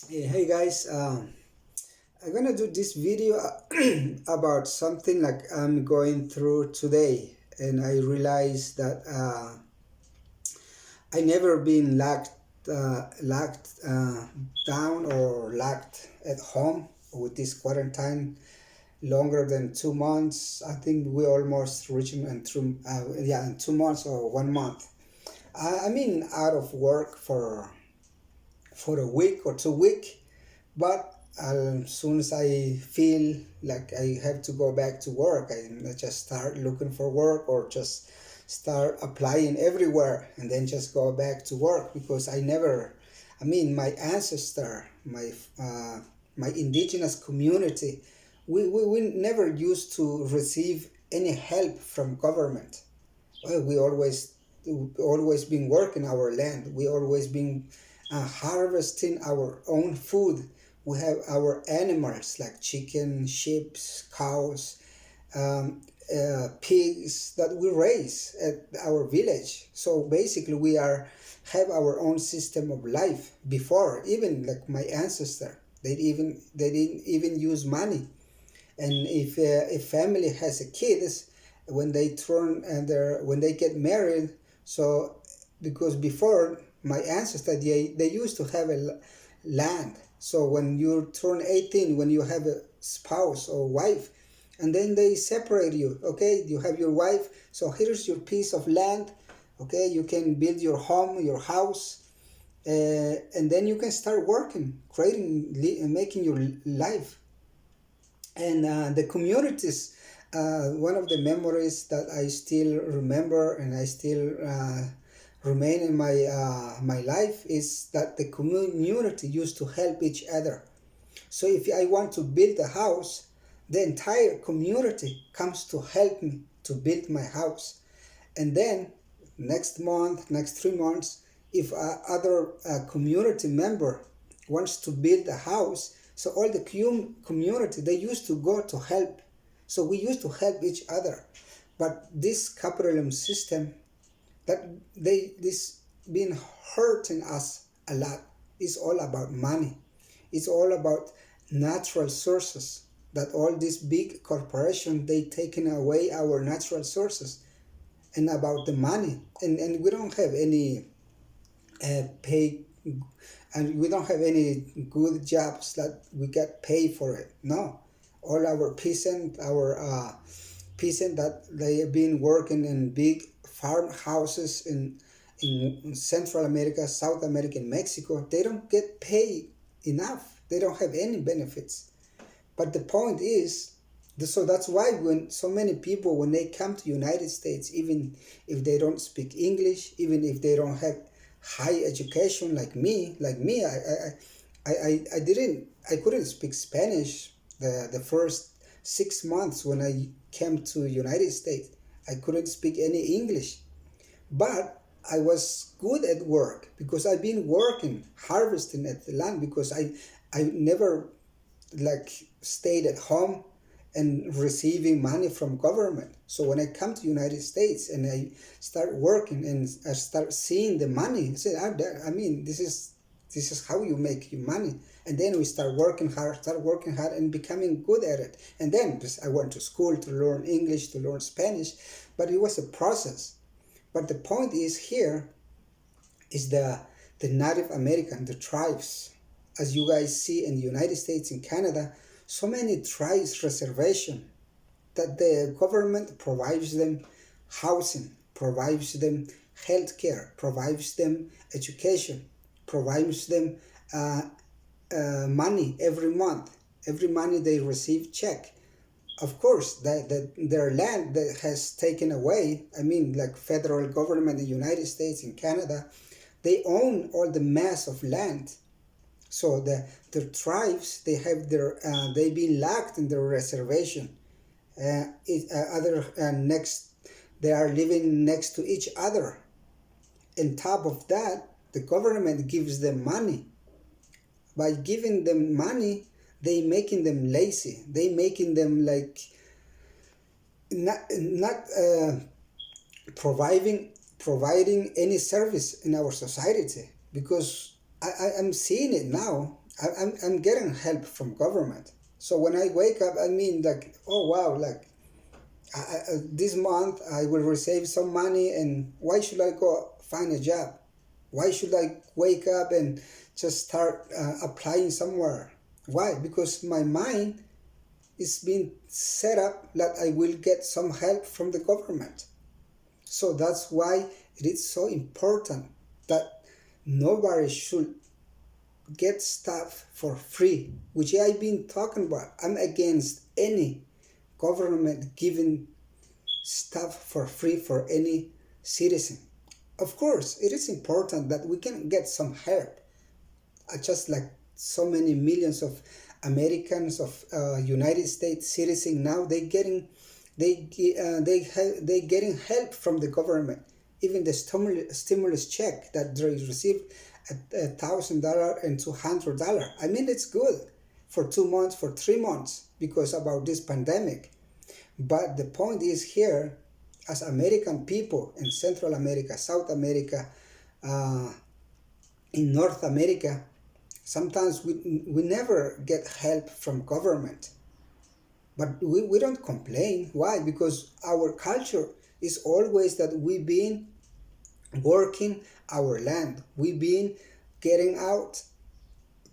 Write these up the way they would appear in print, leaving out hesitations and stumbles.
Hey guys, I'm gonna do this video about something like I'm going through today, and I realized that I never been locked down or locked at home with this quarantine longer than 2 months. I think we almost reaching and through yeah, in 2 months or 1 month. I mean out of work for a week or 2 week. But as soon as I feel like I have to go back to work, I just start looking for work or just start applying everywhere and then just go back to work because my ancestor, my indigenous community, we never used to receive any help from government. We always been working our land. We always been harvesting our own food. We have our animals like chicken, sheep, cows, pigs that we raise at our village. So basically, we are have our own system of life before. Even like my ancestor, they didn't even use money. And if a family has a kids, when they turn and when they get married, so because before my ancestors they used to have a land. So when you turn 18, when you have a spouse or wife, and then they separate you, okay, you have your wife, so here's your piece of land, okay, you can build your home, your house, and then you can start working, creating, making your life. And the communities, one of the memories that I still remember and I still remain in my life is that the community used to help each other. So if I want to build a house, the entire community comes to help me to build my house. And then next month, next 3 months, if other community member wants to build a house, so all the community, they used to go to help. So we used to help each other. But this capitalism system, that this been hurting us a lot. It's all about money. It's all about natural sources. That all these big corporations, they taken away our natural sources, and about the money, and we don't have any pay, and we don't have any good jobs that we get paid for it. No, all our peasant that they have been working in big farmhouses in Central America, South America, and Mexico, they don't get paid enough. They don't have any benefits. But the point is, so that's why when so many people, when they come to United States, even if they don't speak English, even if they don't have high education like me, I couldn't speak Spanish the first 6 months when I came to United States. I couldn't speak any English, but I was good at work because I've been working, harvesting at the land because I never like stayed at home and receiving money from government. So when I come to United States and I start working and I start seeing the money, I said, I mean, this is how you make your money. And then we start working hard and becoming good at it. And then I went to school to learn English, to learn Spanish, but it was a process. But the point is here is the Native American, the tribes. As you guys see in the United States and Canada, so many tribes reservation that the government provides them housing, provides them healthcare, provides them education, provides them money every month. Every money they receive check. Of course, that their land that has taken away. I mean, like federal government in the United States and Canada, they own all the mass of land. So the tribes, they have they been locked in their reservation. Other next, they are living next to each other. On top of that, the government gives them money. By giving them money, they making them lazy. They making them like not providing any service in our society, because I'm seeing it now. I'm getting help from government. So when I wake up, I mean, like, oh wow, like this month I will receive some money, and why should I go find a job? Why should I wake up and just start applying somewhere? Why? Because my mind is being set up that I will get some help from the government. So that's why it is so important that nobody should get stuff for free, which I've been talking about. I'm against any government giving stuff for free for any citizen. Of course, it is important that we can get some help, just like so many millions of Americans of United States citizens now they getting help from the government. Even the stimulus check that they received $1,000 and $200. I mean, it's good for 2 months, for 3 months, because about this pandemic. But the point is here, as American people in Central America, South America, uh, in North America, sometimes we never get help from government. But we don't complain. Why? Because our culture is always that we've been working our land. We've been getting out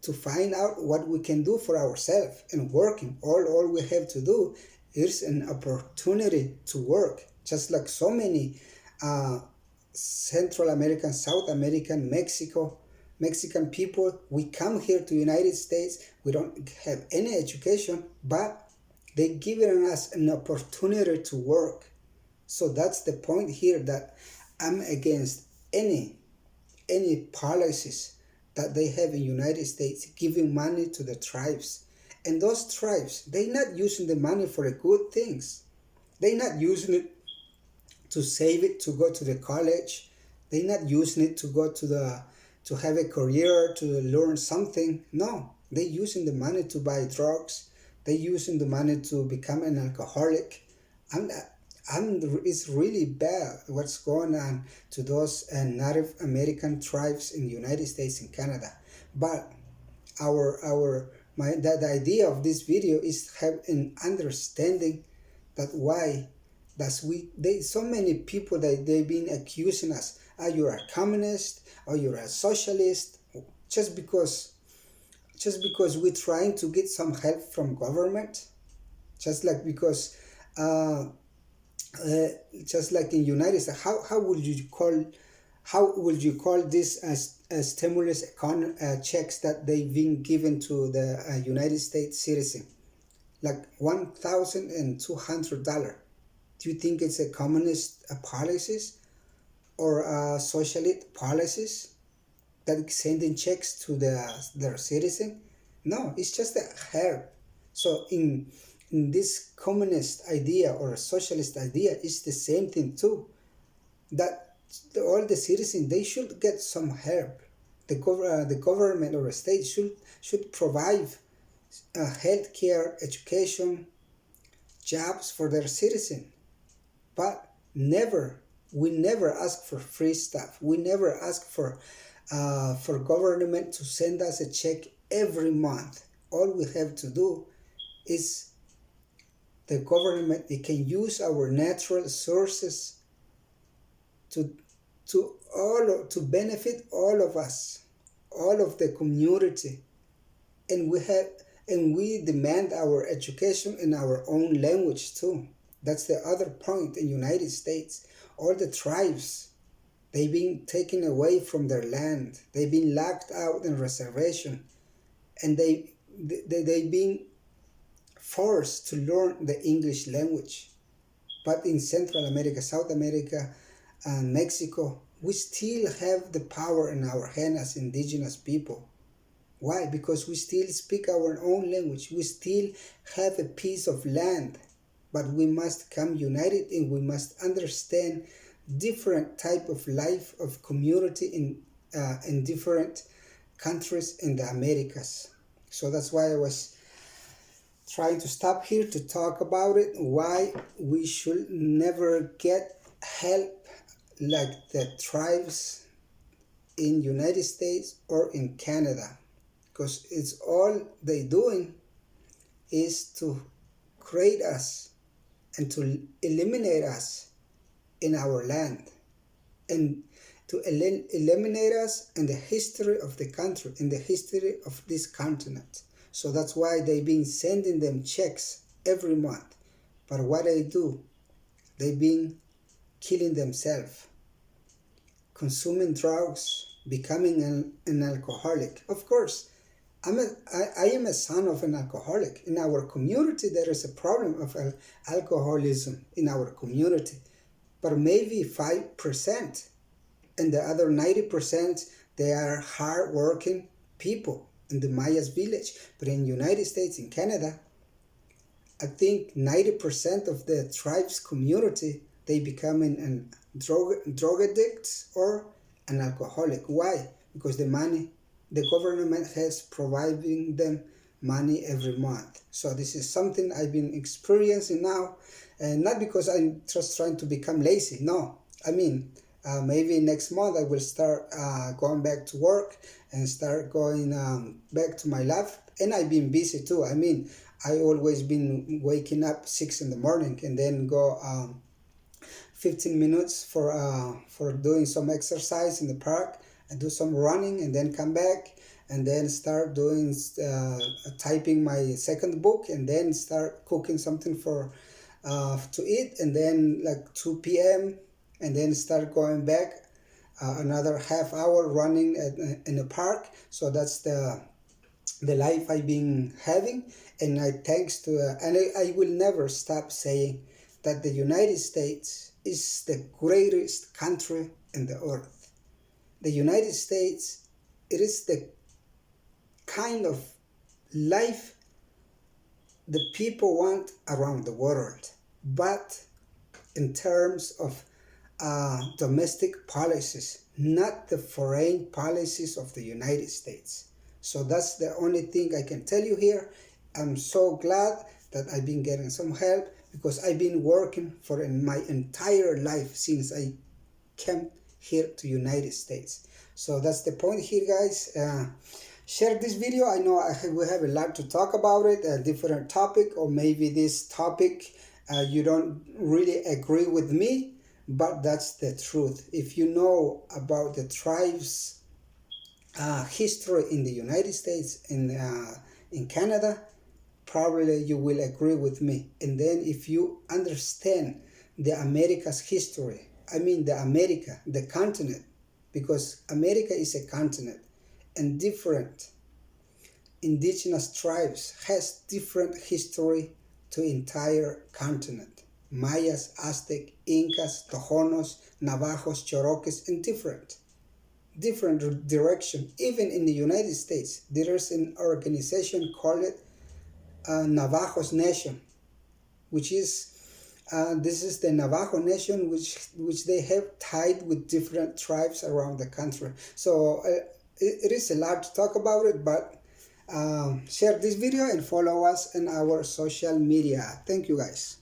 to find out what we can do for ourselves and working. All we have to do is an opportunity to work. Just like so many Central American, South American, Mexican people, we come here to United States. We don't have any education, but they given us an opportunity to work. So that's the point here, that I'm against any policies that they have in United States giving money to the tribes. And those tribes, they're not using the money for the good things. They're not using it to save it to go to the college. They're not using it to go to have a career, to learn something. No, they're using the money to buy drugs. They're using the money to become an alcoholic. It's really bad what's going on to those Native American tribes in the United States and Canada. But the idea of this video is to have an understanding that why so many people that they've been accusing us, you're a communist or you're a socialist, just because we're trying to get some help from government, just like because just like in United States, how would you call this as stimulus checks that they've been given to the United States citizen, like $1,200? Do you think it's a communist policies or socialist policies that sending checks to their citizen? No, it's just a help. So in this communist idea or a socialist idea, it's the same thing too, that all the citizens, they should get some help. The government or a state should provide healthcare, education, jobs for their citizens. But we never ask for free stuff. We never ask for government to send us a check every month. All we have to do is the government, they can use our natural sources to benefit all of us, all of the community, and we demand our education in our own language too. That's the other point in United States. All the tribes, they've been taken away from their land. They've been locked out in reservation, and they've been forced to learn the English language. But in Central America, South America, and Mexico, we still have the power in our hand as indigenous people. Why? Because we still speak our own language. We still have a piece of land, but we must come united and we must understand different type of life of community in different countries in the Americas. So that's why I was trying to stop here to talk about it, why we should never get help like the tribes in United States or in Canada. because it's all they doing is to create us and to eliminate us in our land, and to eliminate us in the history of the country, in the history of this continent. So that's why they've been sending them checks every month. But what they do, they've been killing themselves, consuming drugs, becoming an alcoholic. Of course, I am a son of an alcoholic. In our community, there is a problem of alcoholism in our community, but maybe 5%. And the other 90%, they are hard-working people in the Mayas village. But in the United States, in Canada, I think 90% of the tribe's community, they become an drug addict or an alcoholic. Why? Because the government has providing them money every month. So this is something I've been experiencing now, and not because I'm just trying to become lazy. No, I mean, maybe next month I will start going back to work and start going back to my life. And I've been busy too. I mean, I always been waking up 6 in the morning and then go 15 minutes for doing some exercise in the park and do some running, and then come back and then start doing typing my second book, and then start cooking something for to eat, and then like 2 p.m. and then start going back another half hour running in the park. So that's the life I've been having, and I thanks to and I will never stop saying that the United States is the greatest country in the earth. The United States, it is the kind of life the people want around the world, but in terms of domestic policies, not the foreign policies of the United States. So that's the only thing I can tell you here. I'm so glad that I've been getting some help, because I've been working for my entire life since I came here to United States. So that's the point here, guys. Share this video. I know we have a lot to talk about it, a different topic, or maybe this topic you don't really agree with me, but that's the truth. If you know about the tribes history in the United States, in Canada, probably you will agree with me. And then if you understand the America's history, I mean the continent, because America is a continent, and different indigenous tribes has different history to entire continent. Mayas, Aztec, Incas, Tojonos, Navajos, Cherokes, and different direction. Even in the United States, there is an organization called Navajos Nation, which is this is the Navajo Nation, which they have tied with different tribes around the country. So it is a lot to talk about it, but share this video and follow us in our social media. Thank you, guys.